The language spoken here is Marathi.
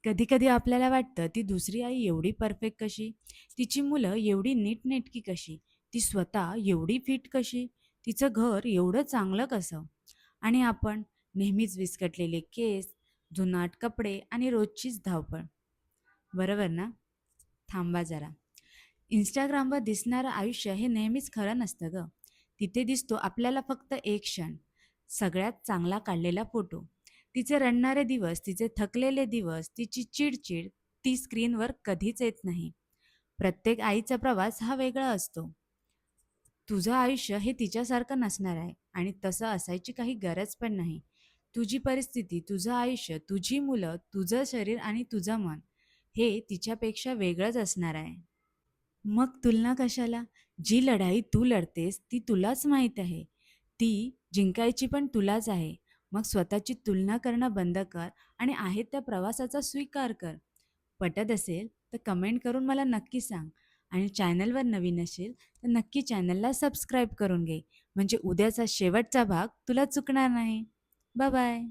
कधी-कधी आपल्याला वाटतं, ती दुसरी आई एवढी परफेक्ट कशी? तिची मुलं एवढी नीटनेटकी कशी? ती स्वतः एवढी फिट कशी? तिचं घर एवढं चांगलं कसं? आणि आपण नेहमीच विस्कटलेले केस, जुनाट कपडे आणि रोजचीच धावपळ. बरोबर ना? थांबा जरा. Instagramवर दिसणारं आयुष्य हे नेहमीच खरं नसतं गं. तिथे दिसतो आपल्याला फक्त एक क्षण, सगळ्यात चांगला काढलेला फोटो. तिचे रडणारे दिवस, तिचे थकलेले दिवस, तिची चिड ती स्क्रीनवर कधीच येत नाही. प्रत्येक आईचा प्रवास हा वेगळा असतो. तुझं आयुष्य हे तिच्यासारखं नसणार आहे आणि तसं असायची काही गरज पण नाही. तुझी परिस्थिती, तुझं आयुष्य, तुझी मुलं, तुझं शरीर आणि तुझं मन हे तिच्यापेक्षा वेगळंच असणार आहे. मग तुलना कशाला? जी लढाई तू लढतेस ती तुलाच माहीत आहे. ती जिंकायची पण तुलाच आहे. मग स्वतःची तुलना करणं बंद कर आणि आहे त्या प्रवासाचा स्वीकार कर. पटत असेल तर कमेंट करून मला नक्की सांग आणि चॅनलवर नवीन असेल तर नक्की चॅनलला सबस्क्राईब करून घे. म्हणजे उद्याचा शेवटचा भाग तुला चुकणार नाही. बाय.